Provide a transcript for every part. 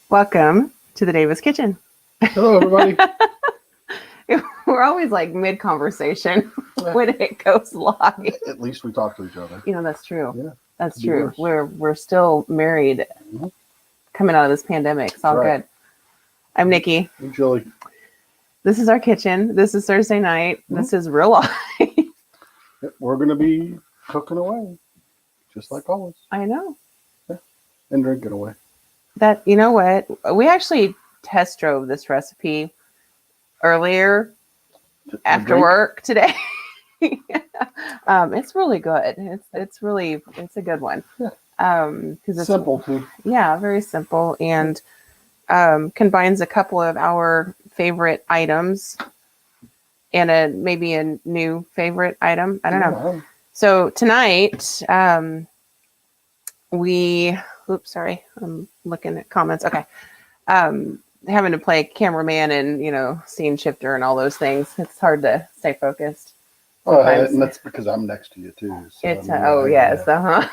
Welcome to the Davis Kitchen. Hello, everybody. We're always like mid-conversation when it goes live. At least we talk to each other. That's true. Yeah, That's could be true. worse. We're still married Mhm. coming out of this pandemic. It's all Right. good. I'm Nikki. Hey, Julie. This is our kitchen. This is Thursday night. This is real life. We're going to be cooking away, just like always, I know. and drinking away. That, you know what? We actually test drove this recipe earlier after Drink. work today. It's really good. It's a good one. Yeah. Because it's Simple, too. Yeah, very simple, and combines a couple of our favorite items and maybe a new favorite item. I don't know. Yeah. So tonight, oops, sorry, I'm looking at comments. Okay. Having to play cameraman and, scene shifter and all those things. It's hard to stay focused. And that's because I'm next to you, too. So, It's, yes. Yeah.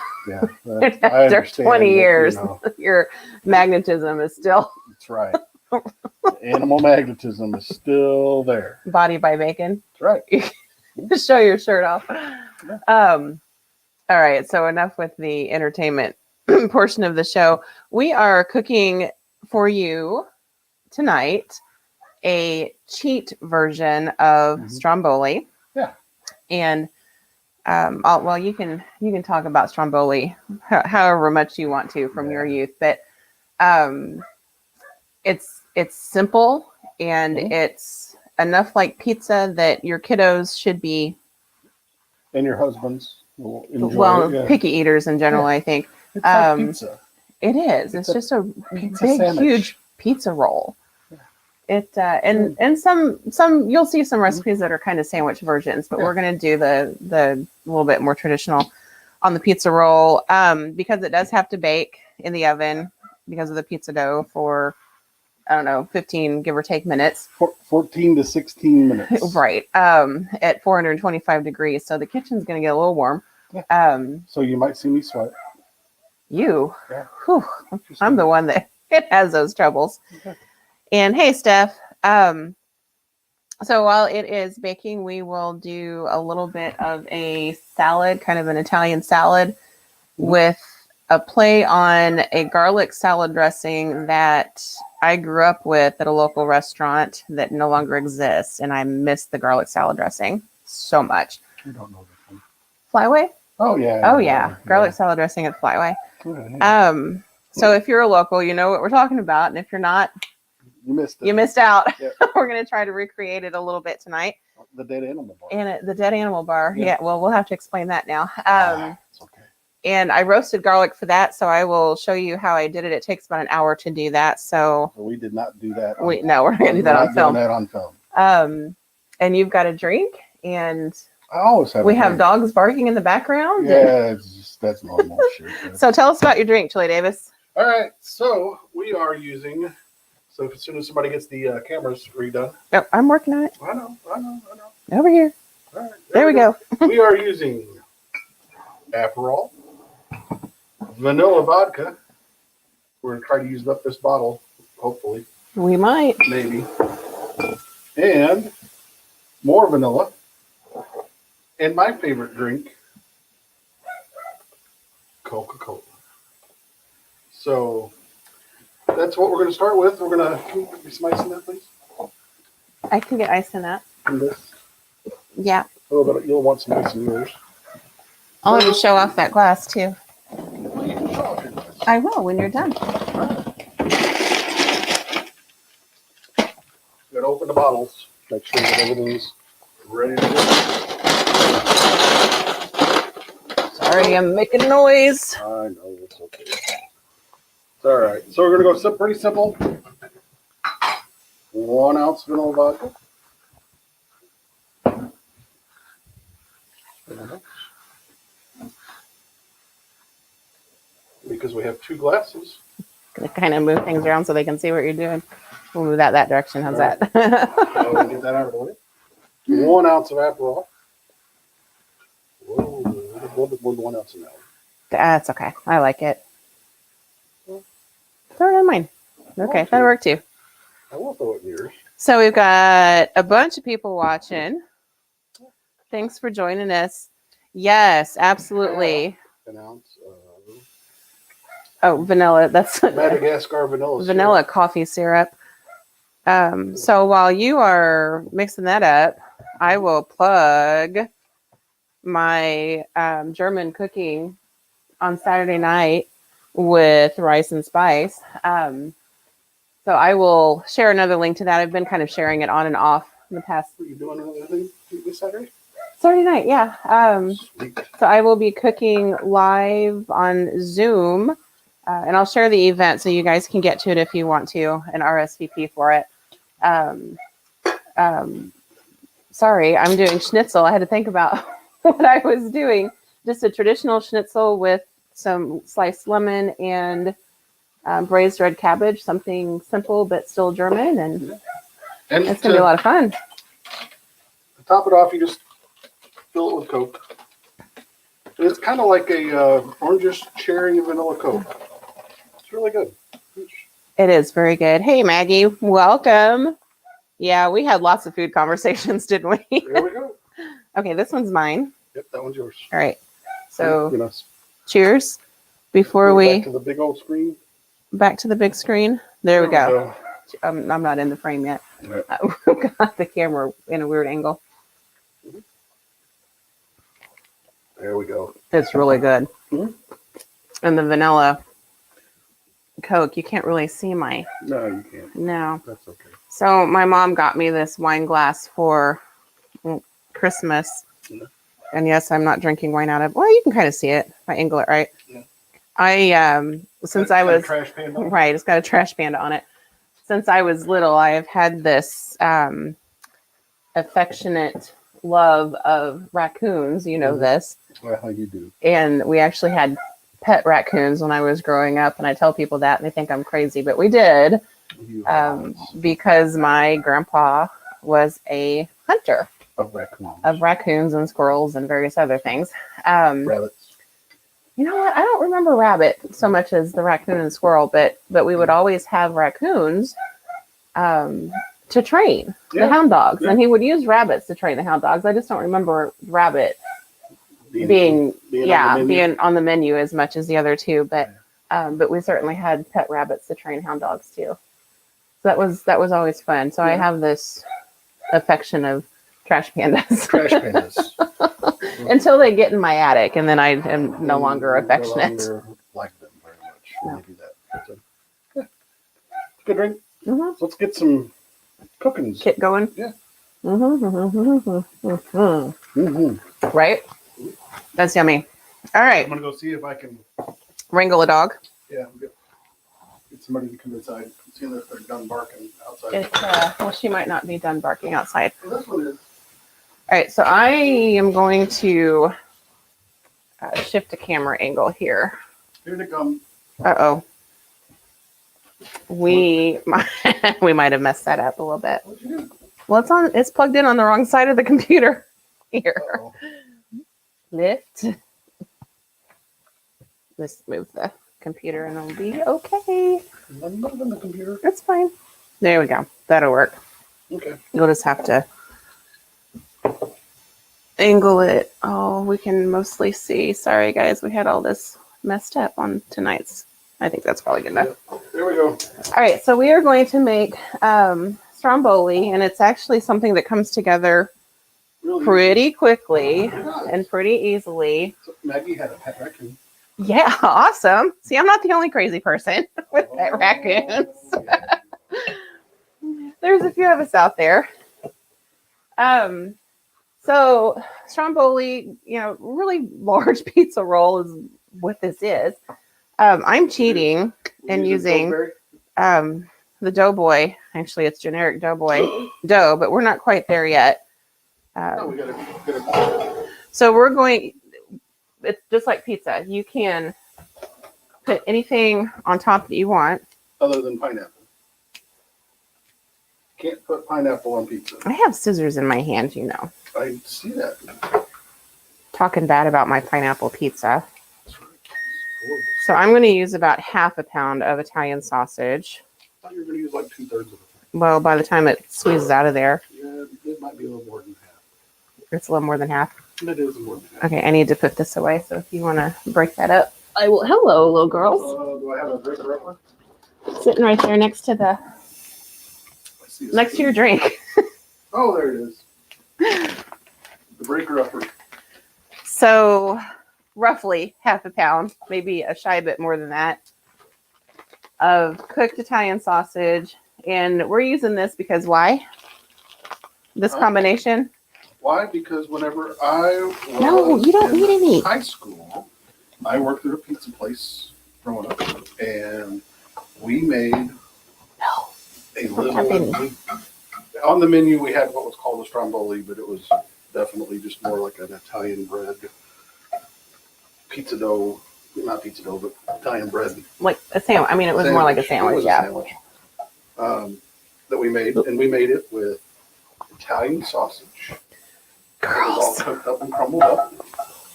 After 20 years, That, your magnetism is still... That's right. Animal magnetism is still there. Body by bacon. That's right. Just show your shirt off. Yeah. All right. So enough with the entertainment portion of the show. We are cooking for you tonight a cheat version of Stromboli. Yeah. And you can talk about Stromboli however much you want to from your youth, but it's simple and it's enough like pizza that your kiddos should be, and your husbands will enjoy it. Picky eaters in general, I think. It's like pizza. It is. It's just a big, sandwich. huge pizza roll. And some you'll see some recipes that are kind of sandwich versions, but we're going to do the little bit more traditional on the pizza roll because it does have to bake in the oven because of the pizza dough for 15 give or take minutes. 14 to 16 minutes. Right. At 425 degrees. So the kitchen's going to get a little warm. Yeah. So you might see me sweat. Yeah. Whew, I'm the one that has those troubles. Okay. And hey, Steph. So while it is baking, we will do a little bit of a salad, kind of an Italian salad with a play on a garlic salad dressing that I grew up with at a local restaurant that no longer exists. And I miss the garlic salad dressing so much. I don't know this one. Flyway? Oh, yeah. Oh, yeah. Garlic salad dressing at Flyway. Yeah. So if you're a local, you know what we're talking about. And if you're not, you missed it. You missed out. Yep. We're going to try to recreate it a little bit tonight. The dead animal bar. And the dead animal bar. Yeah. Yeah. Well, we'll have to explain that now. It's okay. And I roasted garlic for that, so I will show you how I did it. It takes about an hour to do that. So we did not do that. We're not going to do that on film. That on film. And you've got a drink, and I always have. We have dogs barking in the background. Yeah, that's normal shit. So tell us about your drink, Julie Davis. All right, so we are using. So as soon as somebody gets the cameras redone. Oh, I'm working on it. I know. Over here. All right, there we go. We are using Aperol, vanilla vodka. We're going to try to use up this bottle, hopefully. We might. Maybe. And more vanilla. And my favorite drink, Coca-Cola. So that's what we're going to start with. We're going to, can you get some ice in that, please? I can get ice in that. In this? Yeah. A little bit. You'll want some ice in yours. I'll let you show off that glass, too. I will when you're done. Got to open the bottles. Make sure that everything's ready to go. Sorry, I'm making noise. I know, it's okay. It's all right. So we're going to go pretty simple. 1 ounce vanilla vodka. Because we have 2 glasses. Gonna kind of move things around so they can see what you're doing. We'll move that direction. How's that? So we'll get that out of the way. 1 ounce of Aperol. Whoa, a little bit more than 1 ounce of that. That's okay. I like it. Throw it on mine. Okay, that'll work too. I will throw it in yours. So we've got a bunch of people watching. Thanks for joining us. Yes, absolutely. An ounce of Oh, vanilla. That's Madagascar vanilla. vanilla coffee syrup. So while you are mixing that up, I will plug my German cooking on Saturday night with Rice and Spice. So I will share another link to that. I've been kind of sharing it on and off in the past. Are you doing another thing this Saturday? Saturday night, yeah. Sweet. So I will be cooking live on Zoom, and I'll share the event so you guys can get to it if you want to and RSVP for it. Sorry, I'm doing schnitzel. I had to think about what I was doing. Just a traditional schnitzel with some sliced lemon and braised red cabbage, something simple but still German, and it's going to be a lot of fun. To top it off, you just fill it with Coke. And it's kind of like a orange cherry vanilla Coke. It's really good. It is very good. Hey, Maggie, welcome. Yeah, we had lots of food conversations, didn't we? There we go. Okay, this one's mine. Yep, that one's yours. All right. So, You know, cheers. Before we back to the big old screen. back to the big screen. There we go. I'm not in the frame yet. Right. We've got the camera in a weird angle. There we go. It's really good. Mhm. And the vanilla Coke, you can't really see my. No, you can't. No. That's okay. So my mom got me this wine glass for Christmas. Yeah. And yes, I'm not drinking wine out of. Well, you can kind of see it if I angle it right. Yeah. Since I was trash panda. right, it's got a trash panda on it. Since I was little, I have had this affectionate love of raccoons. You know this. Well, you do. And we actually had pet raccoons when I was growing up, and I tell people that, and they think I'm crazy, but we did because my grandpa was a hunter of raccoons and squirrels and various other things. Rabbits. You know what? I don't remember rabbit so much as the raccoon and squirrel, but we would always have raccoons to train the hound dogs, and he would use rabbits to train the hound dogs. I just don't remember rabbit being on the menu as much as the other two, but we certainly had pet rabbits to train hound dogs too. So that was always fun. So I have this affection of trash pandas. Trash pandas. Until they get in my attic, and then I am no longer affectionate. No longer like them very much when they do that. So, yeah. Good drink. Mm-hmm. So let's get some cookings. Get going. Yeah. Right? That's yummy. All right. I'm gonna go see if I can wrangle a dog. Yeah. Get somebody to come inside. See if they're done barking outside. Well, she might not be done barking outside. Well, this one is. All right, so I am going to shift the camera angle here. Here they come. Uh-oh. We might have messed that up a little bit. What'd you do? Well, it's plugged in on the wrong side of the computer. Here. Uh-oh. Lift. Let's move the computer and it'll be okay. I'm moving the computer. It's fine. There we go. That'll work. Okay. You'll just have to angle it. Oh, we can mostly see. Sorry, guys. We had all this messed up on tonight's. I think that's probably good enough. Yep. There we go. All right. So we are going to make Stromboli, and it's actually something that comes together Really pretty quickly easy. and pretty easily. So Maggie had a pet raccoon. Yeah, awesome. See, I'm not the only crazy person with pet raccoons. Yeah. There's a few of us out there. So Stromboli, really large pizza roll is what this is. I'm cheating and using the Doughboy. Actually, it's generic Doughboy dough, but we're not quite there yet. No, we gotta So we're going. It's just like pizza. You can put anything on top that you want. other than pineapple. Can't put pineapple on pizza. I have scissors in my hand, I see that. Talking bad about my pineapple pizza. So I'm going to use about half a pound of Italian sausage. thought you were going to use like 2/3 of it. Well, by the time it squeezes out of there, Yeah, it might be a little more than half. it's a little more than half. It is more than half. Okay, I need to put this away. So if you want to break that up, I will. Hello, little girls. Do I have a breaker upper? Sitting right there next to your drink. Oh, there it is. The breaker upper. So roughly half a pound, maybe a shy bit more than that, of cooked Italian sausage. And we're using this because why? This combination? Why? Because whenever I was No, you don't need any. high school, I worked at a pizza place growing up, and we made a little. On the menu, we had what was called a Stromboli, but it was definitely just more like an Italian bread pizza dough. Not pizza dough, but Italian bread. Like a sandwich. I mean, it was more like a sandwich, yeah. Sandwich, that we made, and we made it with Italian sausage. Girls. It was all cooked up and crumbled up,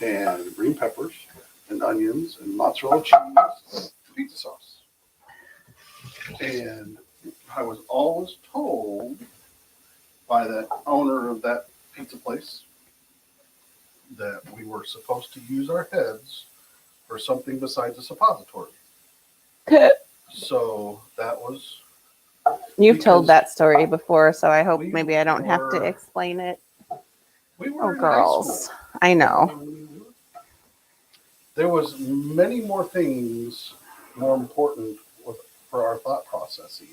and green peppers, and onions, and mozzarella cheese, pizza sauce. And I was always told by the owner of that pizza place that we were supposed to use our heads for something besides a suppository. So that was... You've told that story before, so I hope maybe I don't have to explain it. We were girls. I know. There was many more things more important for our thought processing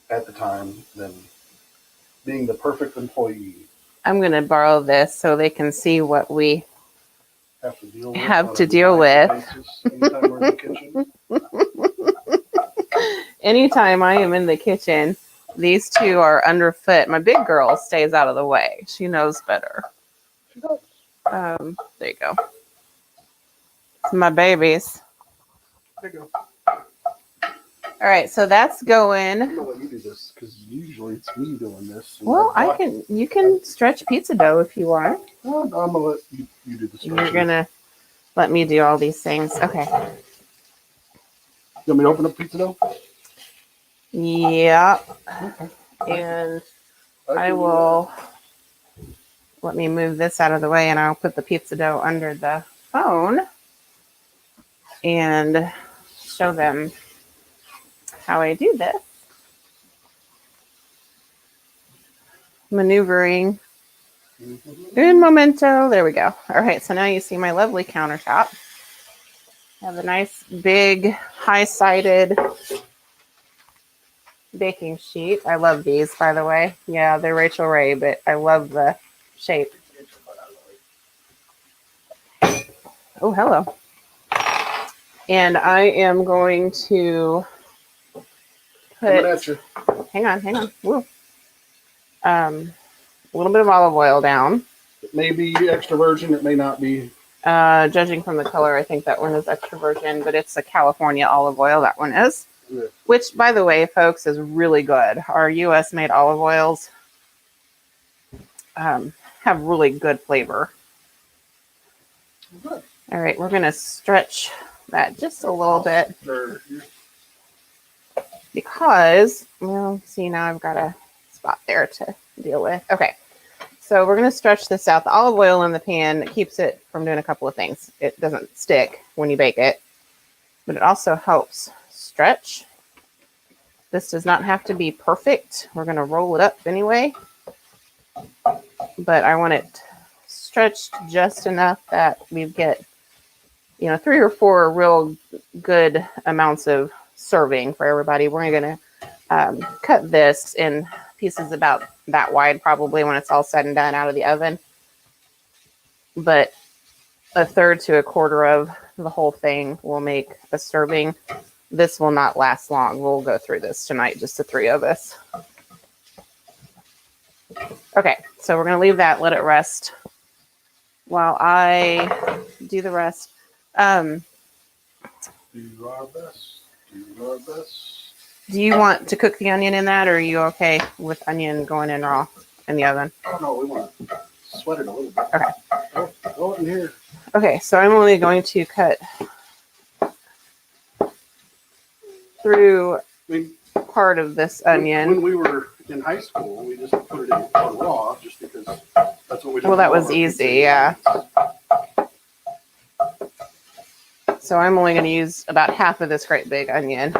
at the time than being the perfect employee. I'm going to borrow this so they can see what we have to deal with. Anytime we're in the kitchen. Anytime I am in the kitchen, these two are underfoot. My big girl stays out of the way. She knows better. She does. There you go. It's my babies. There you go. All right, so that's going. I'm gonna let you do this because usually it's me doing this. Well, you can stretch pizza dough if you want. Well, I'm gonna let you do the stretching. You're gonna let me do all these things. Okay. You want me to open up pizza dough? Yeah. Okay. And I will let me move this out of the way, and I'll put the pizza dough under the phone and show them how I do this. Maneuvering in momento. There we go. All right, so now you see my lovely countertop. I have a nice big high-sided baking sheet. I love these, by the way. Yeah, they're Rachel Ray, but I love the shape. Oh, hello. And I am going to put, hang on. Woo. A little bit of olive oil down. It may be extra virgin, it may not be. Judging from the color, I think that one is extra virgin, but it's a California olive oil, that one is. Yeah. Which, by the way, folks, is really good. Our U.S.-made olive oils have really good flavor. Good. All right, we're going to stretch that just a little bit. Because, well, see, now I've got a spot there to deal with. Okay, so we're going to stretch this out. The olive oil in the pan keeps it from doing a couple of things. It doesn't stick when you bake it, but it also helps stretch. This does not have to be perfect. We're going to roll it up anyway, but I want it stretched just enough that we get, 3 or 4 real good amounts of serving for everybody. We're going to cut this in pieces about that wide, probably when it's all said and done out of the oven. But 1/3 to 1/4 of the whole thing will make a serving. This will not last long. We'll go through this tonight, just the 3 of us. Okay, so we're going to leave that, let it rest while I do the rest. Do our best. Do our best. Do you want to cook the onion in that, or are you okay with onion going in raw in the oven? Oh, no, we want to sweat it a little bit. Okay. Go in here. Okay, so I'm only going to cut through part of this When onion. we were in high school, we just put it in on raw just because that's what we did. Well, that with all was of our easy, pizza yeah. ingredients. So I'm only going to use about half of this great big onion.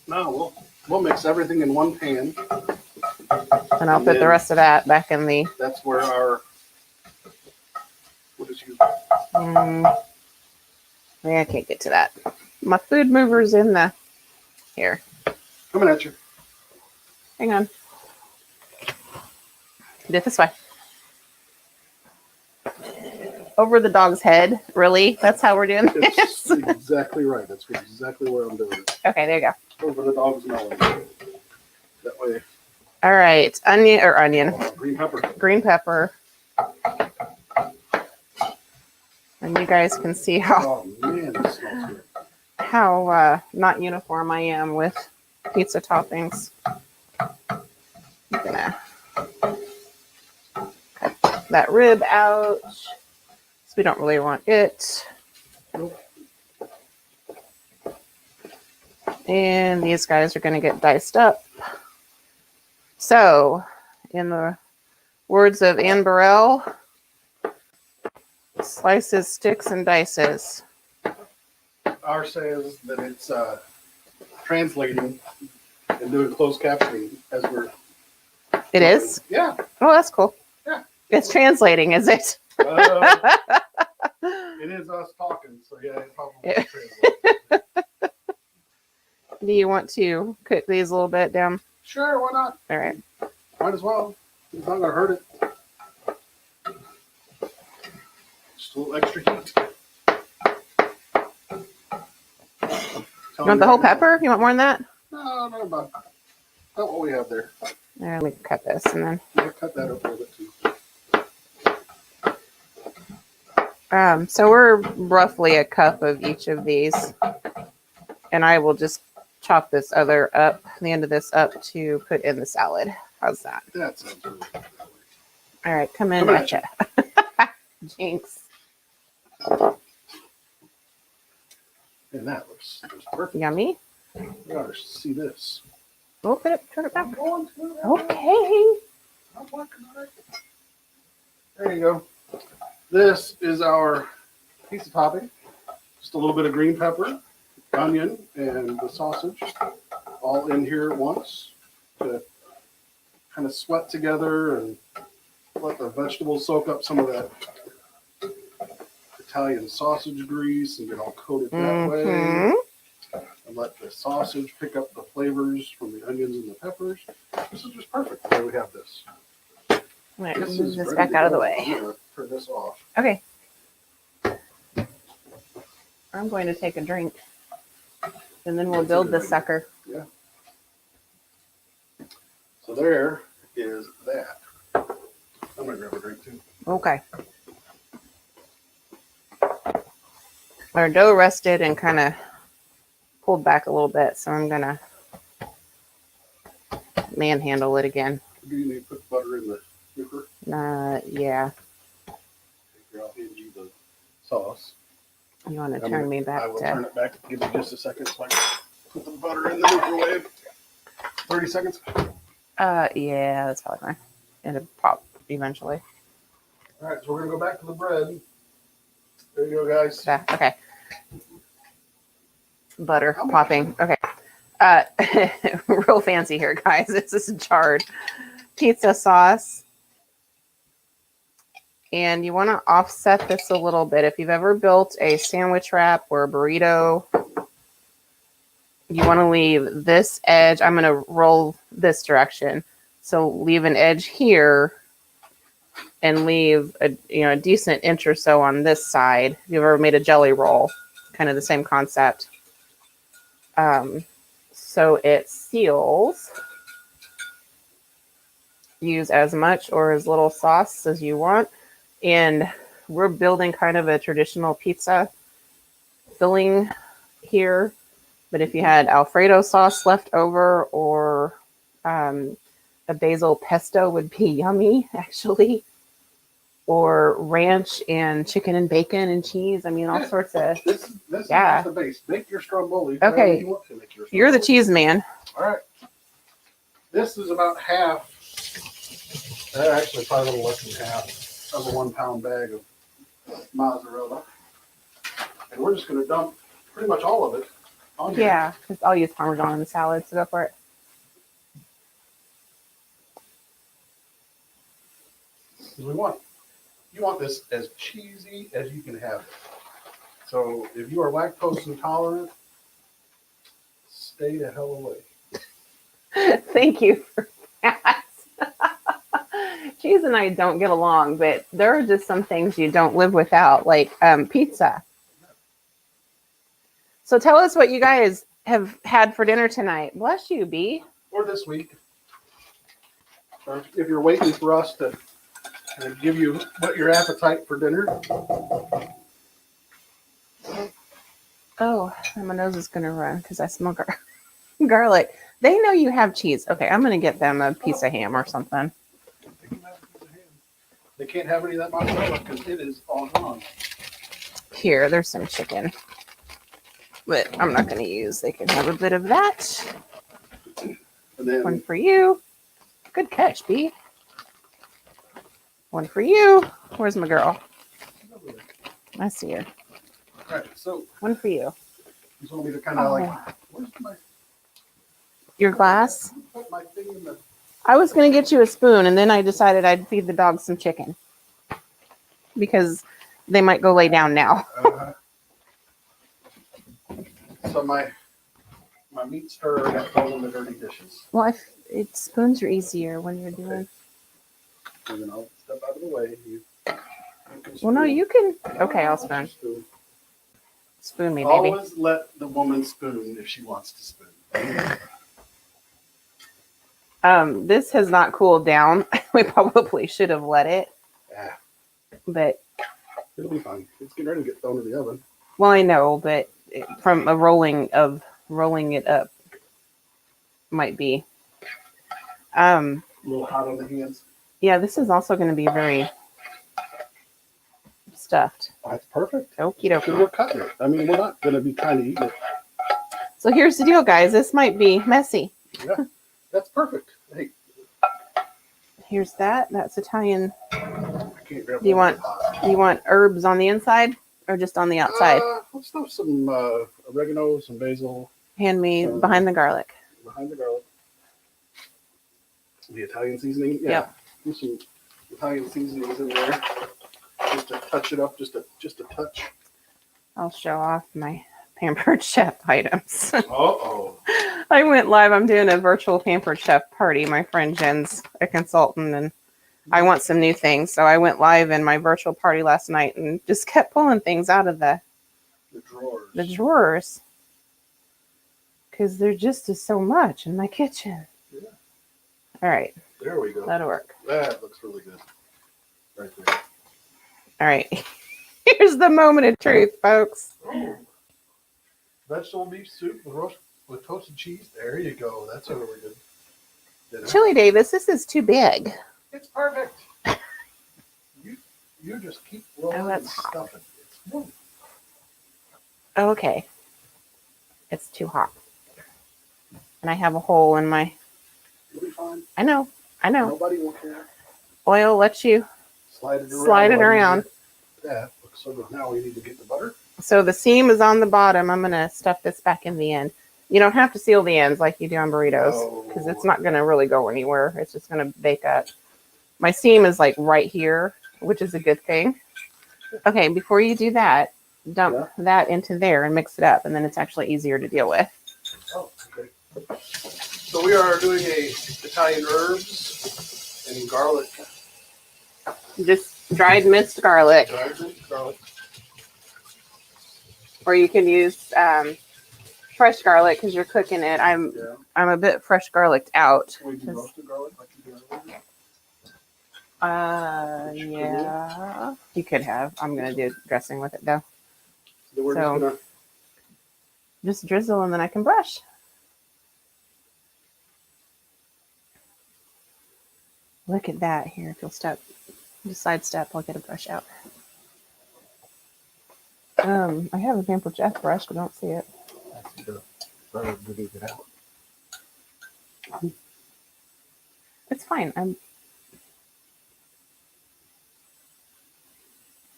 Now we'll mix everything in one pan. And I'll put the rest of that back in the... That's where our... What is you? Yeah, I can't get to that. My food mover's in the... Here. Coming at you. Hang on. Do it this way. Over the dog's head. Really? That's how we're doing this? It's exactly right. That's exactly where I'm doing it. Okay, there you go. Over the dog's nose. That way. All right. Onion. Green pepper. Green pepper. And you guys can see how... Oh, man, this smells good. How not uniform I am with pizza toppings. I'm gonna cut that rib out, so we don't really want it. Nope. And these guys are gonna get diced up. So, in the words of Anne Burrell, slices, sticks, and dices. Ours says that it's translating and doing closed captioning as we're... It is? Yeah. Oh, that's cool. Yeah. It's translating, is it? It is us talking, so yeah, it probably translates. Do you want to cook these a little bit down? Sure, why not? All right. Might as well. It's not going to hurt it. Just a little extra heat. You want the whole pepper? You want more than that? No, not about what we have there. Yeah, let me cut this and then. Yeah, cut that up a little bit too. So we're roughly a cup of each of these, and I will just chop this other up, the end of this up to put in the salad. How's that? That sounds really good that way. All right, come in, Come at gotcha. Jinx. And that looks perfect. Yummy. You gotta see this. Oh, turn it back. I'm going to. Okay. I'm working on it. There you go. This is our pizza topping. Just a little bit of green pepper, onion, and the sausage all in here at once to kind of sweat together and let the vegetables soak up some of that Italian sausage grease and get all coated that way. And let the sausage pick up the flavors from the onions and the peppers. This is just perfect the way we have this. All right, let's move this ready back to out of the go. way. I'm gonna turn this off. Okay. I'm going to take a drink, and then we'll build this sucker. Yeah. So there is that. I'm gonna grab a drink too. Okay. Our dough rested and kind of pulled back a little bit, so I'm gonna manhandle it again. Do you need to put butter in the cooker? Yeah. Here, I'll hand you the sauce. You want to turn me back I will to... turn it back. Give me just a second so I can put the butter in the microwave. 30 seconds. Yeah, that's probably fine. It'll pop eventually. All right, so we're gonna go back to the bread. There you go, guys. Yeah, okay. Butter popping. Okay. Real fancy here, guys. This is jarred pizza sauce. And you want to offset this a little bit. If you've ever built a sandwich wrap or a burrito, you want to leave this edge. I'm going to roll this direction. So leave an edge here and leave a decent inch or so on this side. If you've ever made a jelly roll, kind of the same concept. So it seals. Use as much or as little sauce as you want. And we're building kind of a traditional pizza filling here. But if you had Alfredo sauce left over or a basil pesto would be yummy, actually. or ranch and chicken and bacon and cheese. I mean, all Yeah. sorts of. This Yeah. is just the base. Make your Stromboli. Okay. however you want to make your You're the Stromboli. cheese man. All right. This is about half, actually probably a little less than half of a 1 pound bag of mozzarella. And we're just going to dump pretty much all of it on here. Yeah, because I'll use Parmesan in the salad, so go for it. You want this as cheesy as you can have it. So if you are lactose intolerant, stay the hell away. Thank you for that. Cheese and I don't get along, but there are just some things you don't live without, like pizza. So tell us what you guys have had for dinner tonight. Bless you, B. Or this week. Or if you're waiting for us to give you what your appetite for dinner. Oh, my nose is going to run because I smell garlic. They know you have cheese. Okay, I'm going to get them a piece of ham or something. They can't have any of that mozzarella because it is all gone. Here, there's some chicken. But I'm not going to use. They can have a bit of that. And then One for you. Good catch, B. One for you. Where's my girl? I see her. all right, so One for you. you told me to kind of like, where's my Your glass? put my thing in the I was going to get you a spoon, and then I decided I'd feed the dogs some chicken. Because they might go lay down now. So my meat stirrer got thrown in the dirty dishes. Well, spoons are easier when you're doing. And then I'll step out of the way. You can Well, no, spoon. you can. Okay, I'll spoon. Spoon me, baby. Always let the woman spoon if she wants to spoon. This has not cooled down. We probably should have let it, Yeah, but it'll be fine. It's getting ready to get thrown in the oven. well, I know, but from a rolling it up might be. A little hot on the hands. Yeah, this is also going to be very stuffed. That's perfect. Okie Because dokie. we're cutting it. I mean, we're not going to be trying to eat it. So here's the deal, guys. This might be messy. Yeah, that's perfect. Hey, Here's that. That's Italian. I can't grab Do you one want- of the pot. You want herbs on the inside or just on the outside? Let's throw some oregano, some basil Hand me behind the garlic. behind the garlic. The Italian seasoning. Yeah. Yep. Do some Italian seasonings in there. Just to touch it up, just a touch. I'll show off my Pampered Chef items. Uh-oh. I went live. I'm doing a virtual Pampered Chef party. My friend Jen's a consultant, and I want some new things. So I went live in my virtual party last night and just kept pulling things out of the drawers. Because there just is so much in my kitchen. Yeah. All right. There we go. That'll work. That looks really good. Right there. All right. Here's the moment of truth, folks. Oh. Vegetable beef soup with toasted cheese. There you go. That's a really good dinner. Chili Davis, this is too big. It's perfect. You just keep rolling and that's hot. stuffing. It's wonderful. Okay. It's too hot. And I have a hole in my... You'll be fine. I know. Nobody will care. Oil lets you Slide it around. slide it while you around. do that. So now we need to get the butter. So the seam is on the bottom. I'm going to stuff this back in the end. You don't have to seal the ends like you do on burritos because it's not going to really go anywhere. It's just going to bake up. My seam is like right here, which is a good thing. Okay, before you do that, dump that into there and mix it up, and then it's actually easier to deal with. Oh, okay. So we are doing a Italian herbs and garlic. Just dried minced garlic, Dried garlic. or you can use fresh garlic because you're cooking it. I'm a bit fresh garliced out. We do roasted garlic like you do earlier. Yeah, you could have. I'm gonna do dressing with it though. Then we're So- just gonna Just drizzle and then I can brush. Look at that here. If you'll step Just sidestep. I'll get a brush out. I have a Pamper Jeff brush, but I don't see it. That's the brother to get it out. It's fine.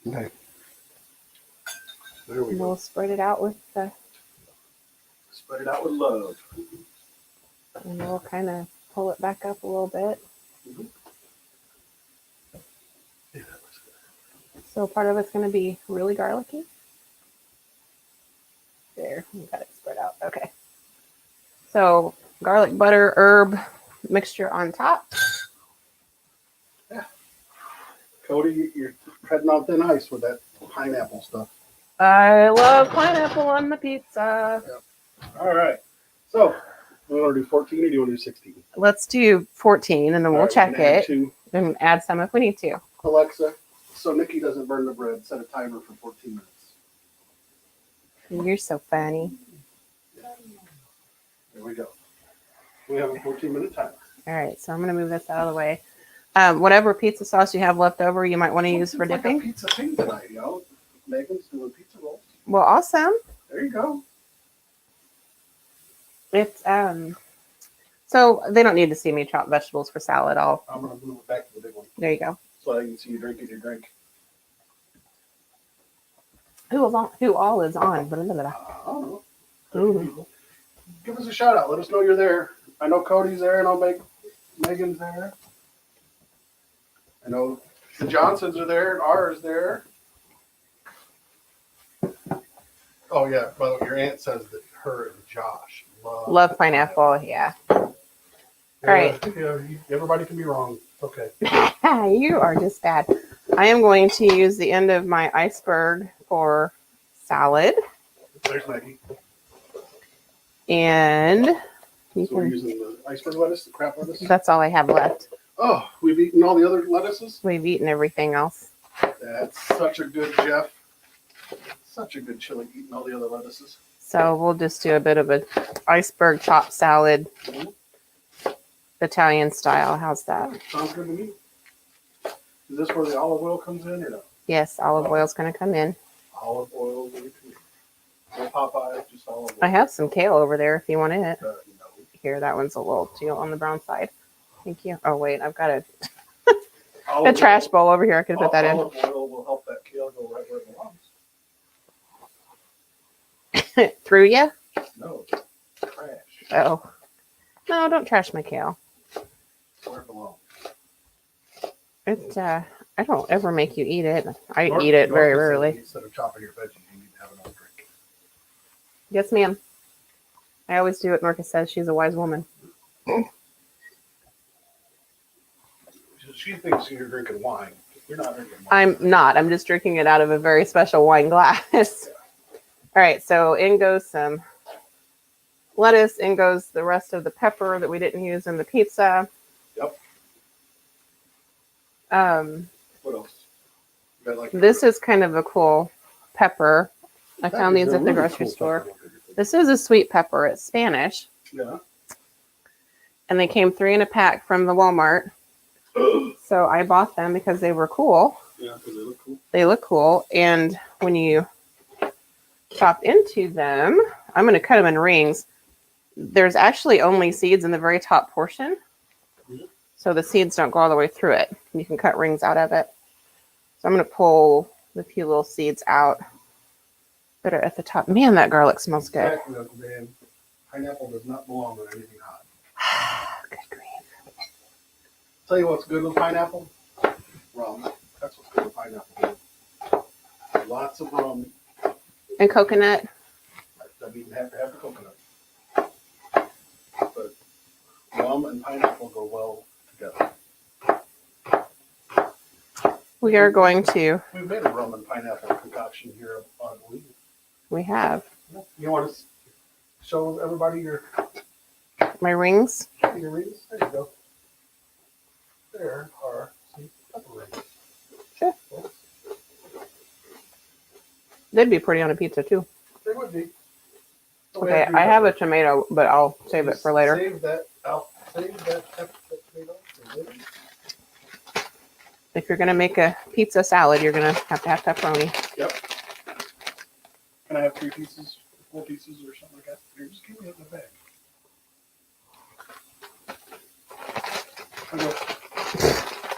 Okay. There we We'll go. spread it out with the, Spread it out with love. and we'll kind of pull it back up a little bit. Mhm. Yeah, that looks good. So part of it's going to be really garlicky. There, we got it spread out. Okay. So garlic, butter, herb mixture on top. Cody, you're treading on thin ice with that pineapple stuff. I love pineapple on the pizza. All right. So, we want to do 14 or do you want to do 16? Let's do 14 and then we'll All right, check we can add it 2. and add some if we need to. Alexa, so Nikki doesn't burn the bread, set a timer for 14 minutes. You're so funny. There we go. We have a 14-minute timer. All right, so I'm going to move this out of the way. Whatever pizza sauce you have left over, you might want to use for It's like dipping. a pizza thing tonight, you know. Megan's doing pizza rolls. Well, awesome. There you go. It's so they don't need to see me chop vegetables for salad. I'm gonna move it back to the big one There you go. so I can see you drinking your drink. Who all is on? Blah, blah, blah. I don't know. Ooh. Give us a shout out. Let us know you're there. I know Cody's there. I know Megan's there. I know the Johnsons are there and R is there. Oh yeah, by the way, your aunt says that her and Josh Love pineapple. Yeah. All right. Yeah, everybody can be wrong. Okay. You are just bad. I am going to use the end of my iceberg for salad. There's Maggie. And you So we're can, using the iceberg lettuce, the crap lettuce. that's all I have left. Oh, we've eaten all the other lettuces? We've eaten everything else. That's such a good Jeff. Such a good chili eating all the other lettuces. So we'll just do a bit of an iceberg chopped salad, Italian style. How's that? Sounds good to me. Is this where the olive oil comes in or no? Yes, olive oil's going to come in. Olive oil. No Popeye, just olive oil. I have some kale over there if you want it. No. Here, that one's a little too on the brown side. Thank you. Oh, wait, I've got a Olive trash oil- bowl over here. I could put that in. Olive oil will help that kale go right where it belongs. Through you? No, trash. Oh. No, don't trash my kale. Where it belongs. It's, I don't ever make you eat it. I North- eat it very North rarely. said instead of chopping your veggies, you need to have another drink. Yes, ma'am. I always do what Norca says. She's a wise woman. She thinks you're drinking wine. You're not drinking wine. I'm not. I'm just drinking it out of a very special wine glass. All right, so in goes some lettuce. In goes the rest of the pepper that we didn't use in the pizza. Yep. What else? You got like This is kind of a cool pepper. I That found is these a at the really grocery cool store. pepper. This is a sweet pepper. It's Spanish. Yeah. And they came 3 in a pack from the Walmart. So I bought them because they were cool. Yeah, because they look cool. They look cool. And when you chop into them, I'm going to cut them in rings. There's actually only seeds in the very top portion. So the seeds don't go all the way through it. You can cut rings out of it. So I'm going to pull the few little seeds out that are at the top. Man, that garlic smells good. Exactly, Uncle Dan. Pineapple does not belong on anything hot. Good grief. Tell you what's good with pineapple? Rum. That's what's good with pineapple. Lots of rum. And coconut. Doesn't even have to have the coconut. But rum and pineapple go well together. We are going to. We've made a rum and pineapple concoction here on Lee. We have You want to show everybody your my rings. rings? There you go. There are some pepper rings. Sure. They'd be pretty on a pizza too. They would be. Okay, I have a tomato, but I'll save it for later. Save that out. Save that tomato for later. If you're going to make a pizza salad, you're going to have pepperoni. Yep. Can I have 3 pieces, 4 pieces, or something like that? Here, just give me it in the bag.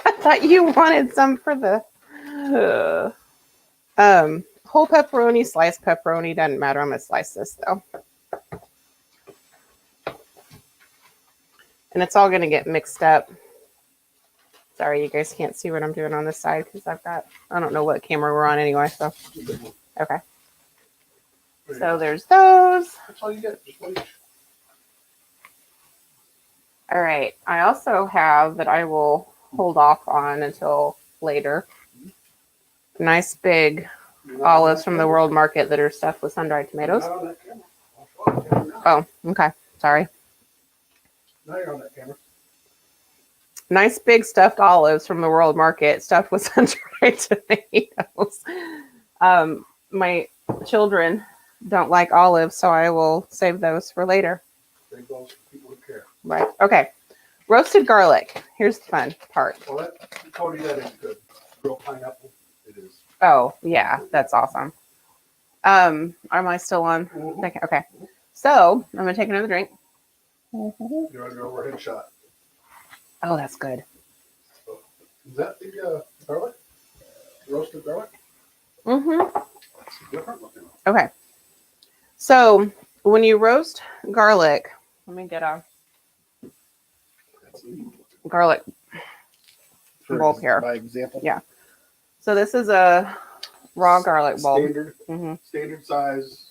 I thought you wanted some for the whole pepperoni, sliced pepperoni, doesn't matter. I'm gonna slice this though. And it's all gonna get mixed up. Sorry, you guys can't see what I'm doing on this side because I don't know what camera we're on anyway, so okay. So there's those. That's all you get. Just wait. All right. I also have that I will hold off on until later. Nice big olives from the World Market that are stuffed with sun-dried tomatoes. Not on that camera. I'll show it now. Oh, okay. Sorry. Now you're on that camera. Nice big stuffed olives from the World Market stuffed with sun-dried tomatoes. My children don't like olives, so I will save those for later. Save those for people who care. Right. Okay. Roasted garlic. Here's the fun part. Well, Cody, that is good. Grilled pineapple, it is. Oh, yeah. That's awesome. Am I still on? Mm-hmm. Okay. So I'm going to take another drink. You're on your overhead shot. Oh, that's good. So, is that the garlic? Roasted garlic? Mm-hmm. That's different looking. Okay. So when you roast garlic, let me get a garlic bulb here. By example. Yeah. So this is a raw garlic bulb. Standard size.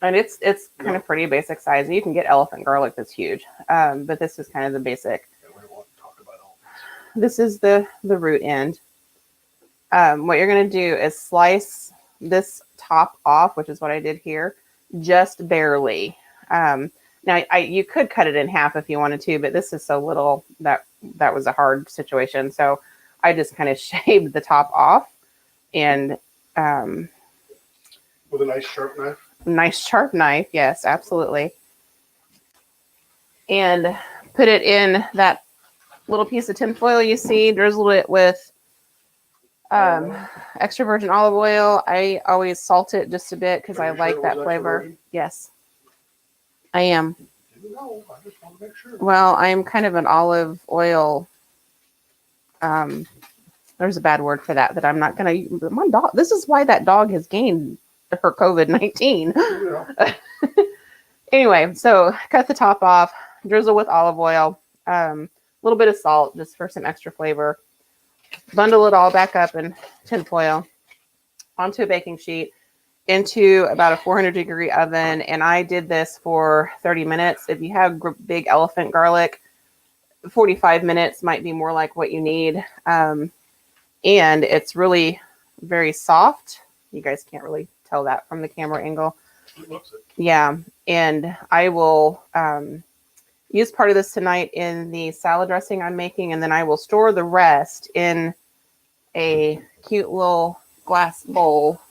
And it's kind of pretty basic size. You can get elephant garlic that's huge. But this is kind of the basic. Yeah, we won't talk about all this is the root end. What you're going to do is slice this top off, which is what I did here, just barely. Now, you could cut it in half if you wanted to, but this is so little that was a hard situation. So I just kind of shaved the top off and with a nice sharp knife. Nice sharp knife, yes, absolutely. And put it in that little piece of tin foil you see, drizzle it with extra virgin olive oil. I always salt it just a bit because I like that flavor. Yes, I am. Didn't know. I just want to make sure. Well, I'm kind of an olive oil. There's a bad word for that I'm not going to. My dog. This is why that dog has gained her COVID-19. Yeah. Anyway, so cut the top off, drizzle with olive oil, a little bit of salt just for some extra flavor. Bundle it all back up in tin foil onto a baking sheet into about a 400-degree oven. And I did this for 30 minutes. If you have big elephant garlic, 45 minutes might be more like what you need. And it's really very soft. You guys can't really tell that from the camera angle. It looks it. Yeah. And I will use part of this tonight in the salad dressing I'm making, and then I will store the rest in a cute little glass bowl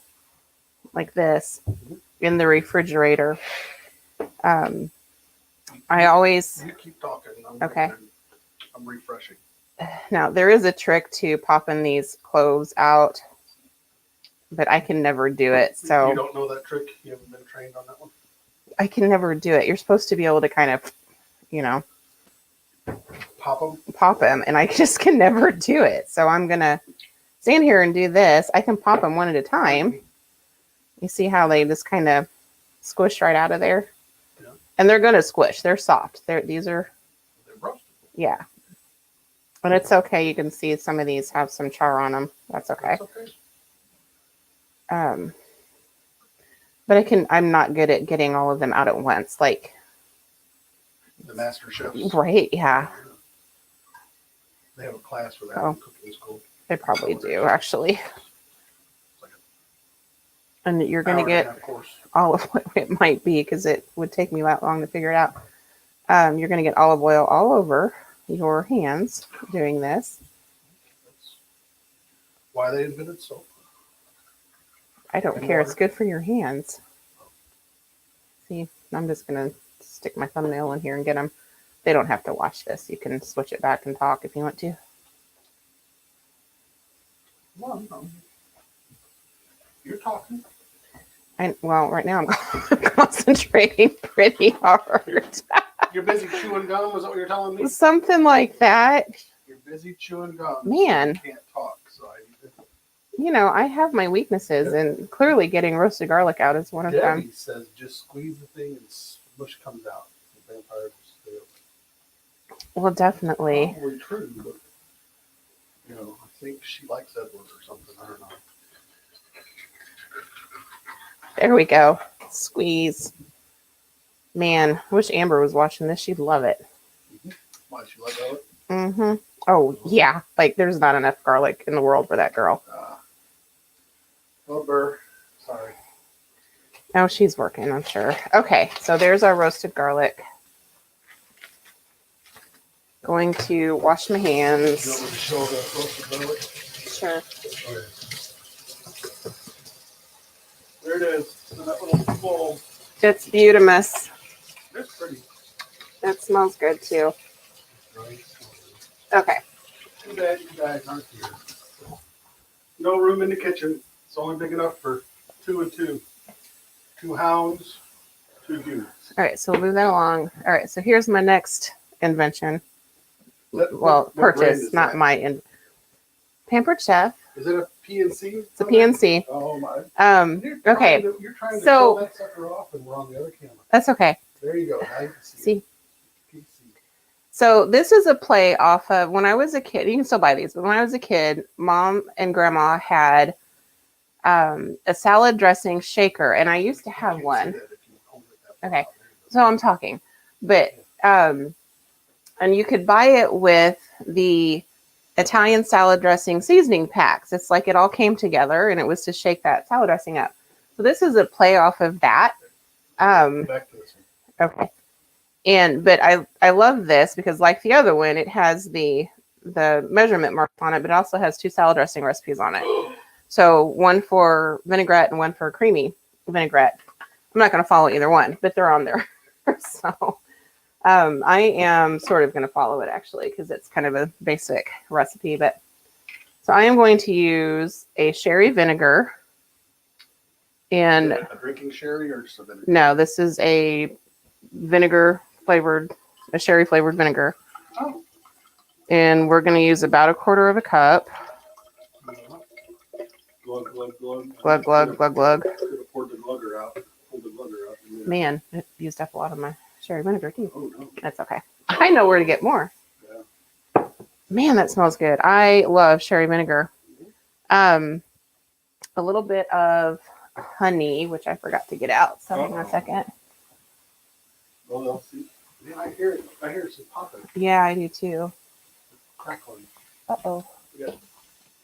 like this in the refrigerator. I always... You keep talking. Okay. I'm refreshing. Now, there is a trick to popping these cloves out, but I can never do it. So you don't know that trick? You haven't been trained on that one? I can never do it. You're supposed to be able to kind of, pop them, and I just can never do it. So I'm going to stand here and do this. I can pop them one at a time. You see how they just kind of squish right out of there? Yeah. And they're going to squish. They're soft. These are... They're roasted. Yeah. And it's okay. You can see some of these have some char on them. That's okay. That's okay. But I'm not good at getting all of them out at once. Like the master chefs. Right, yeah. They have a class for that in cooking school. They probably do, actually. And you're going to get olive oil. It might be because it would take me that long to figure it out. You're going to get olive oil all over your hands doing this. That's why they invented soap. I don't care. It's good for your hands. See, I'm just going to stick my thumbnail in here and get them. They don't have to watch this. You can switch it back and talk if you want to. I'm you're talking. Well, right now I'm concentrating pretty hard. You're busy chewing gum. Is that what you're telling me? Something like that. You're busy chewing gum. Man. So you can't talk. So I have my weaknesses, and clearly getting roasted garlic out is one of them. Debbie says just squeeze the thing and smush comes out. The vampires stay open. Well, definitely. Probably true, but I think she likes Edward or something. I don't know. There we go. Squeeze. Man, I wish Amber was watching this. She'd love it. Mm-hmm. Why, she like garlic? Mm-hmm. Oh, yeah. Like, there's not enough garlic in the world for that girl. Oh, Burr. Sorry. Oh, she's working, I'm sure. Okay, so there's our roasted garlic. Going to wash my hands. You want me to show the roasted garlic? Sure. Okay. There it is. In that little bowl. It's beautimous. It's pretty. It smells good, too. Right. Okay. Too bad you guys aren't here. No room in the kitchen. It's only big enough for 2 and 2. 2 hounds, 2 humans. All right, so we'll move that along. All right, so here's my next invention. What purchase, not my Pampered Chef. Is it a PNC? It's a PNC. Oh my. Okay. You're trying to So- show that sucker off and we're on the other camera. That's okay. There you go. Now you can see. See? PC. So this is a play off of when I was a kid. You can still buy these, but when I was a kid, Mom and Grandma had a salad dressing shaker, and I used to have one. Okay. So I'm talking, but and you could buy it with the Italian salad dressing seasoning packs. It's like it all came together, and it was to shake that salad dressing up. So this is a play off of that. Back to this one. Okay. But I love this because, like the other one, it has the measurement mark on it, but it also has 2 salad dressing recipes on it. So one for vinaigrette and one for creamy vinaigrette. I'm not going to follow either one, but they're on there. So I am sort of going to follow it actually because it's kind of a basic recipe. But so I am going to use a sherry vinegar. And a drinking sherry or just a vinegar? No, this is a sherry flavored vinegar. Oh. And we're going to use about 1/4 cup. Glug, glug, glug. Glug, glug, glug, glug. Could have poured the glugger out. Pulled the glugger out. Man, it used up a lot of my sherry vinegar too. Oh, no. That's okay. I know where to get more. Yeah. Man, that smells good. I love sherry vinegar. A little bit of honey, which I forgot to get out. So hang on a second. Well, they'll see. Yeah, I hear it. I hear some popping. Yeah, I do too. Crackling. Uh-oh. We got a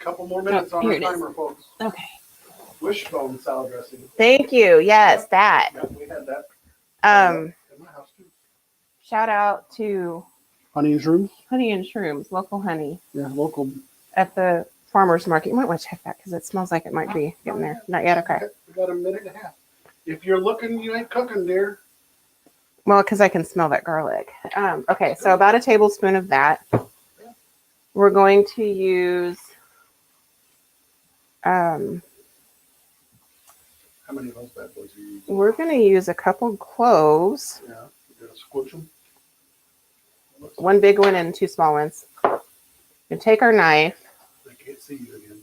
couple more minutes on here our it is. timer, folks. Okay. Wishbone salad dressing. Thank you. Yes, that. Yeah, we had that Um, in my house too. shout out to Honey and Shrooms? Honey and Shrooms, local honey Yeah, local. at the farmer's market. You might want to check that because it smells like it might be getting there. Not yet. Okay. We got a minute and a half. If you're looking, you ain't cooking, dear. Well, because I can smell that garlic. Okay, so about a tablespoon of that. We're going to use How many of those bad boys are you using? we're going to use a couple cloves, Yeah, you're gonna squoosh them. 1 big one and 2 small ones. We take our knife. I can't see you again.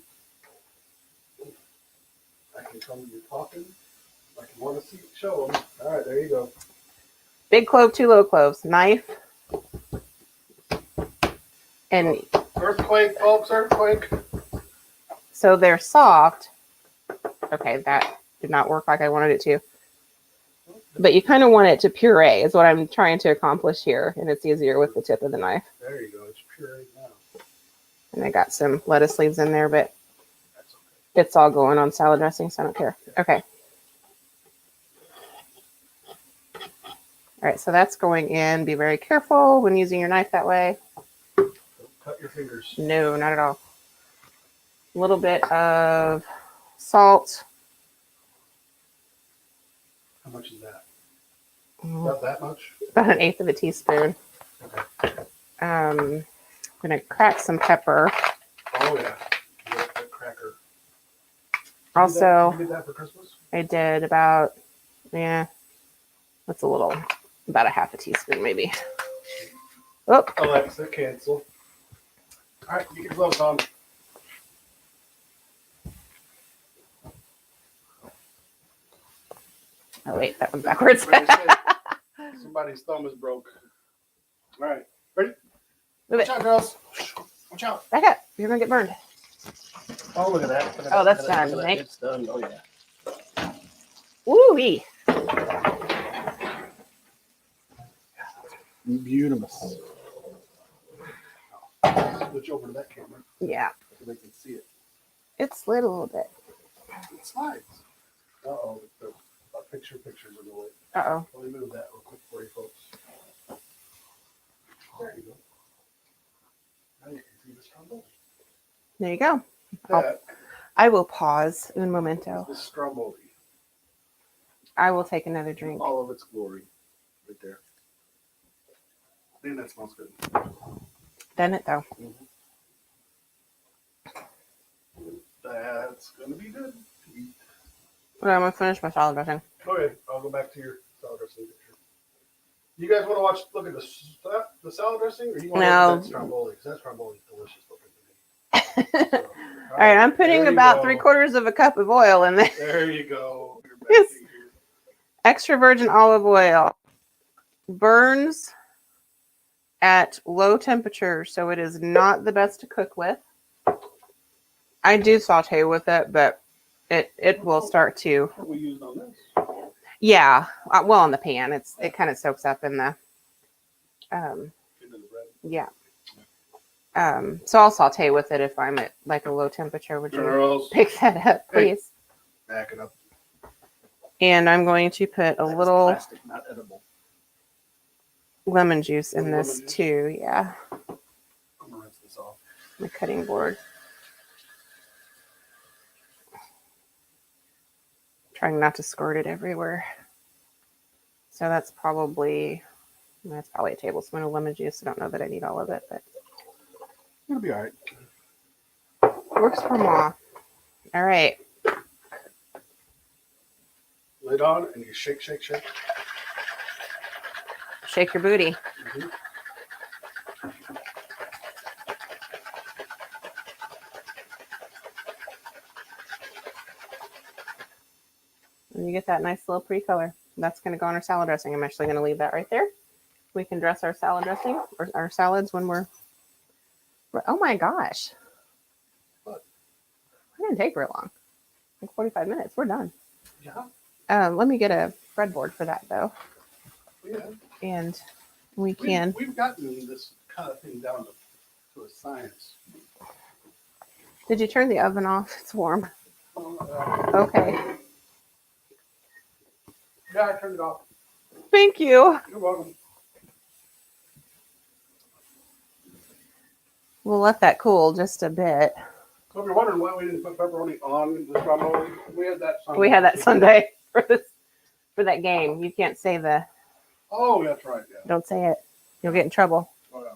I can tell when you're talking. I can want to see show them. All right, there you go. Big clove, 2 little cloves. Knife. And Earthquake, folks, earthquake. so they're soft. Okay, that did not work like I wanted it to. But you kind of want it to puree is what I'm trying to accomplish here. And it's easier with the tip of the knife. There you go. It's pure right now. And I got some lettuce leaves in there, but That's okay. it's all going on salad dressing, so I don't care. Okay. All right, so that's going in. Be very careful when using your knife that way. Don't cut your fingers. No, not at all. A little bit of salt. How much is that? About Not that much? 1/8 of a teaspoon. Okay. I'm going to crack some pepper. Oh, yeah. Get that cracker. Also, you did that for Christmas? I did about, yeah, that's about a half a teaspoon maybe. Oh, Alexa, cancel. All right, you can gloves on. oh wait, that one's backwards. Somebody's thumb is broke. All right, ready? Move Watch it. out, girls. Watch out. Back up. You're going to get burned. Oh, look at that. Look at Oh, that. that's Look at that. done. Look at that. Nick. It's done. Oh, yeah. Woo-wee. Beautiful. Switch over to that camera Yeah. so they can see it. It slid a little bit. It slides. Uh-oh. Our pictures are going. Uh-oh. Let me move that real quick for you folks. There you go. Now you can see the Stromboli. There you go. That I will pause un momento. is the Stromboli. I will take another drink. All of its glory. Right there. Man, that smells good. Doesn't it though? That's going to be good to eat. Well, I'm going to finish my salad dressing. Go ahead. I'll go back to your salad dressing picture. You guys want to look at the salad dressing, or you want to look at that Stromboli? Because that Stromboli is delicious looking to me. So, all right, I'm putting about 3/4 of a cup of oil in there. There you go. Extra virgin olive oil burns at low temperature, so it is not the best to cook with. I do saute with it, but it will start to. What we used on this? Yeah, well, in the pan, it kind of soaks up in the. Into the bread. Yeah. So I'll saute with it if I'm at like a low temperature. Would you Girls, pick that up, please? back it up. And I'm going to put a That's little plastic, not edible. lemon juice in Lemon this juice? too. Yeah, I'm gonna rinse this off. my cutting board. Trying not to squirt it everywhere. So that's probably a tablespoon of lemon juice. I don't know that I need all of it, but It'll be all right. works for Ma. All right. Lid on, and you shake, shake, shake. Shake your booty. Mm-hmm. And you get that nice little pretty color. That's going to go on our salad dressing. I'm actually going to leave that right there. We can dress our salad dressing or our salads when we're. Oh my gosh. What? It didn't take very long. Like 45 minutes. We're done. Yeah. Let me get a breadboard for that though. Yeah. And we can. We've gotten this kind of thing down to a science. Did you turn the oven off? It's warm. Okay. Yeah, I turned it off. Thank you. You're welcome. We'll let that cool just a bit. So if you're wondering why we didn't put pepperoni on the Stromboli, we had that Sunday. We had that Sunday for that game. You can't say the. Oh, that's right. Yeah. Don't say it. You'll get in trouble. Oh, yeah.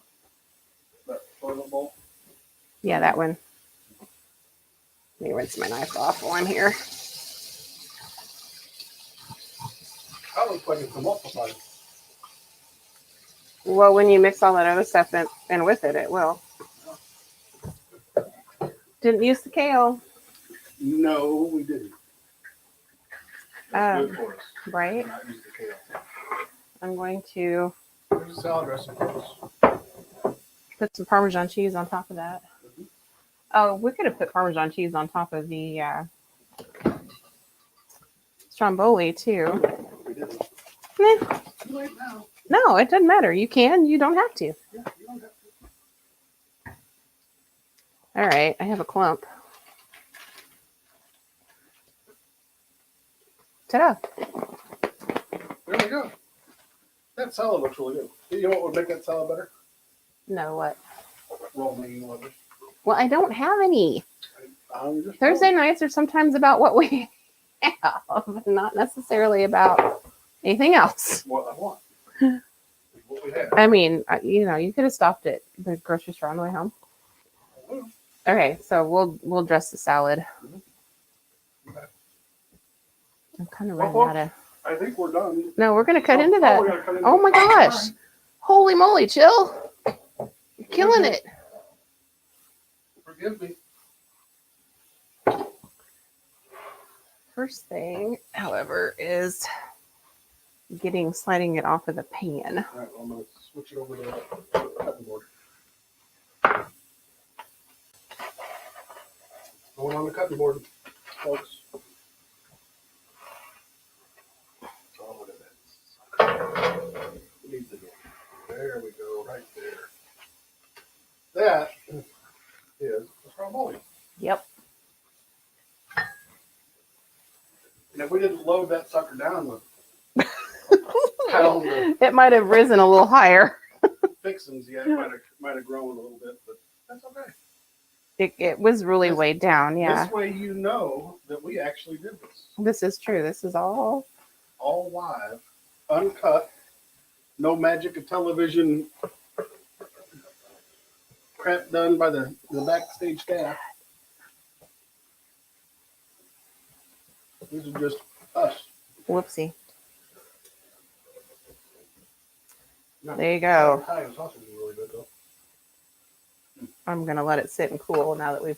That toilet bowl. Yeah, that one. Let me rinse my knife off while I'm here. That looks like it's emulsified. Well, when you mix all that other stuff in with it, it will. Didn't use the kale. No, we didn't. That's good for us. Right? Not use the kale. I'm going to There's a salad dressing for us. put some Parmesan cheese on top of that. Mm-hmm. Oh, we could have put Parmesan cheese on top of the Stromboli too. We didn't. Eh, Too late now. no, it doesn't matter. You can. You don't have to. Yeah, you don't have to. All right. I have a clump. Ta-da. There we go. That salad looks really good. You know what would make that salad better? No, what? Romaine lettuce. Well, I don't have any. Just Thursday nights are sometimes about what we have, not necessarily about anything else. What I want. What we have. I mean, you could have stopped at the grocery store on the way home. Okay, so we'll dress the salad. I'm kind of Well, running out of. I think we're done. No, we're gonna cut into Oh, that. we gotta cut into Oh my it. gosh! All right. Holy moly, chill! You're killing it. Forgive me. First thing, however, is sliding it off of the pan. All right, well, I'm gonna switch it over to the cutting board. Going on the cutting board, folks. Oh, look at that. Needs to go. There we go, right there. That is a Stromboli. Yep. And if we didn't load that sucker down with pound of It might have risen a little higher. fixings, yeah, it might have grown a little bit, but that's okay. It was really weighed down. Yeah. This way you know that we actually did this. This is true. This is all live, uncut, no magic of television crap done by the backstage staff. These are just us. whoopsie. There you go. Italian sausage is really good though. I'm gonna let it sit and cool now that we've.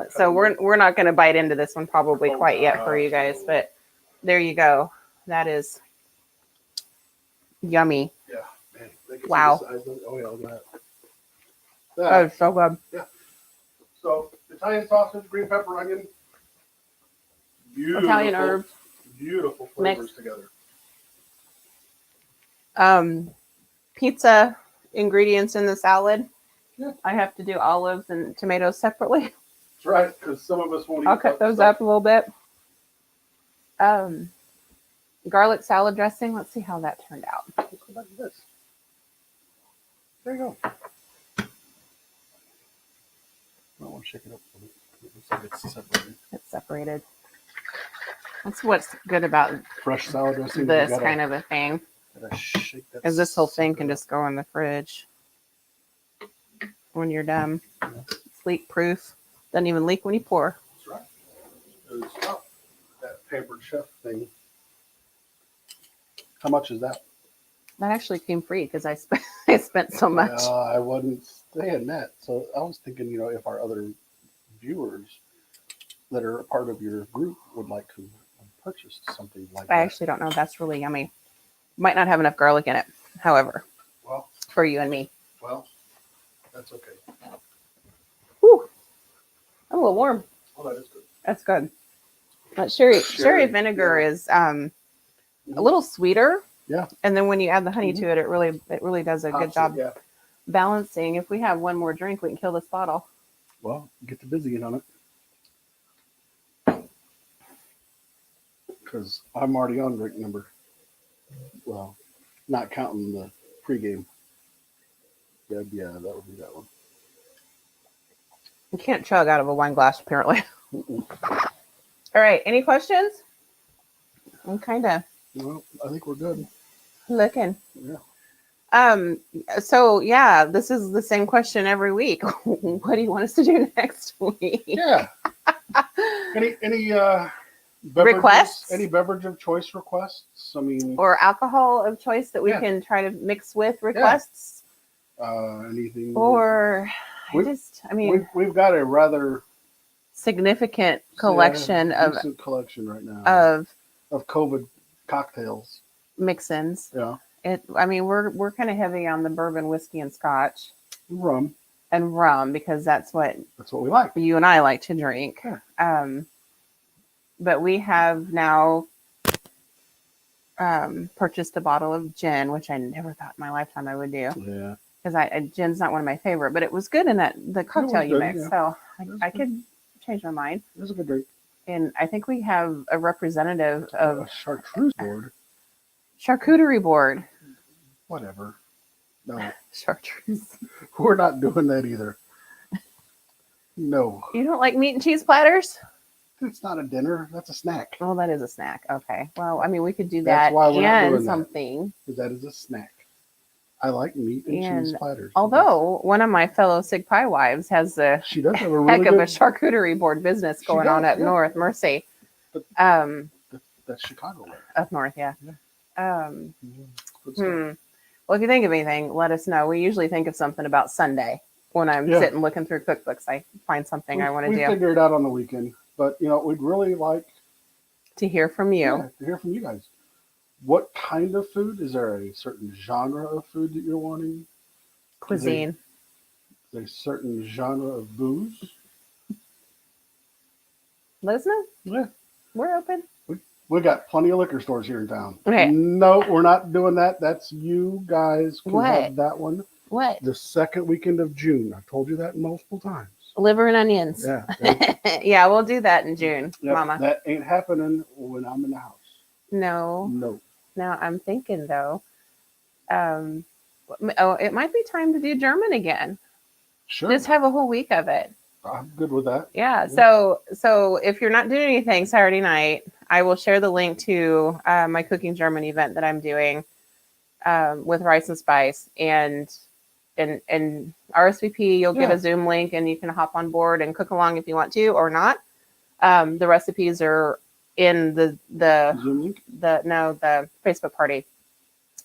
So we're not gonna bite into this one probably quite yet for you guys, but there you go. That is yummy. Yeah, man. Wow. Oh yeah, look at that. Oh, it's so good. Yeah. So Italian sausage, green pepper, onion, beautiful, Italian herbs, beautiful flavors mixed together. Pizza ingredients in the salad. Yeah. I have to do olives and tomatoes separately. That's right, because some of us won't eat. I'll cut those up a little bit. Garlic salad dressing. Let's see how that turned out. Let's go back to this. There you go. I don't want to shake it up a little bit. It looks like it's separated. It's separated. That's what's good about Fresh salad dressing. this kind of a thing. Gotta shake that. Is this whole thing can just go in the fridge when you're done. Yeah. It's leak proof. Doesn't even leak when you pour. That's right. It's not that pampered chef thing. How much is that? That actually came free because I spent so much. I wasn't saying that. So I was thinking, if our other viewers that are a part of your group would like to purchase something like that. I actually don't know. That's really yummy. Might not have enough garlic in it, however, Well, for you and me. that's okay. Whew. I'm a little warm. Oh, that is good. That's good. But sherry vinegar is a little sweeter. Yeah. And then when you add the honey to it, it really does a good job Yeah. balancing. If we have one more drink, we can kill this bottle. Well, get the busy in on it. Because I'm already on drink number. Well, not counting the pregame. Yeah, that would be that one. You can't chug out of a wine glass, apparently. All right. Any questions? I'm kind of Well, I think we're good. looking. Yeah. So yeah, this is the same question every week. What do you want us to do next week? Yeah. Any beverages, Requests? Any beverage of choice requests? I mean, Or alcohol of choice that we Yeah. can try to mix with requests? anything. Or We've got a rather significant collection decent collection right now of COVID cocktails. mix-ins. Yeah. We're kind of heavy on the bourbon, whiskey, and scotch Rum. and rum because that's what we like. you and I like to drink. Yeah. But we have now purchased a bottle of gin, which I never thought in my lifetime I would do. Yeah. Because gin's not one of my favorite, but it was good in the cocktail you good, mixed. yeah. So I good. could change my mind. It was a good drink. And I think we have a representative of A chartreuse board. charcuterie board. Whatever. No, Chartreuse. we're not doing that either. No, You don't like meat and cheese platters? it's not a dinner. That's a snack. Well, that is a snack. Okay. Well, we could do That's that why we're not and doing that. something. That is a snack. I like meat and cheese platters. Although one of my fellow Sig Pie wives has a she does have a heck really of good. a charcuterie board business going on does, up yeah. north, Mercy. But- The That's Chicago way. Up north, yeah. Good stuff. Well, if you think of anything, let us know. We usually think of something about Sunday when I'm sitting looking through cookbooks. I find something I want to do. We figure it out on the weekend, but we'd really like to hear from you. Yeah, to hear from you guys. What kind of food? Is there a certain genre of food that you're wanting? Cuisine. Is there a certain genre of booze? Let us know. Yeah. We're open. We got plenty of liquor stores here in town. Okay. No, we're not doing that. That's you guys can What? have that one. What? The second weekend of June. I've told you that multiple times. Liver and onions. Yeah. Yeah, we'll do that in June, Yep, Mama. that ain't happening when I'm in the house. No. Now I'm thinking though, it might be time to do German again. Sure. Just have a whole week of it. I'm good with that. Yeah. So if you're not doing anything Saturday night, I will share the link to my Cooking German event that I'm doing with Rice and Spice, and RSVP. You'll get a Zoom link, and you can hop on board and cook along if you want to or not. The recipes are in the Zoom link? the Facebook party.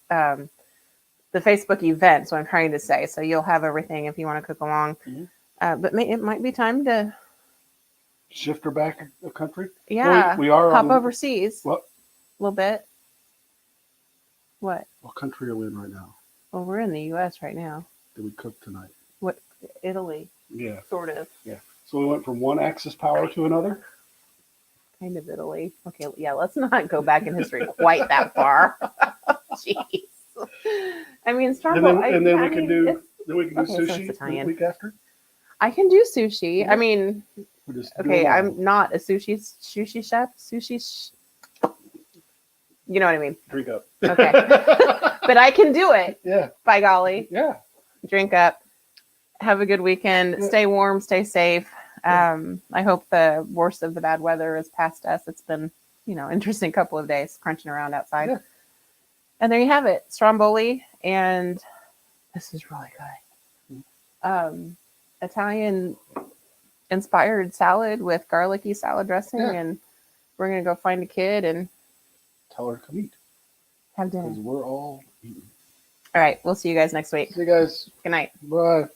The Facebook event, so I'm trying to say. So you'll have everything if you want to cook along. But it might be time to shift her back a country. Yeah, we are hop overseas. What? A little bit. What? What country are we in right now? Well, we're in the U.S. right now. Did we cook tonight? What? Italy. Yeah. Sort of. Yeah. So we went from one Axis power to another. Kind of Italy. Okay. Yeah. Let's not go back in history quite that far. Jeez. I mean, Stromboli. And then we can do sushi the week after. I can do sushi. Yeah. I mean, okay, I'm not a sushi chef. You know what I mean? Drink up. Okay. But I can do it. Yeah. By golly. Yeah. Drink up. Have a good weekend. Yeah. Stay warm. Stay safe. I hope the worst of the bad weather is past us. It's been, interesting couple of days crunching around outside. Yeah. And there you have it. Stromboli. And this is really good. Italian inspired salad with garlicky salad dressing. Yeah. And we're going to go find a kid and tell her to come eat. Have dinner. Because we're all eating. All right. We'll see you guys next week. See you guys. Good night. Bye.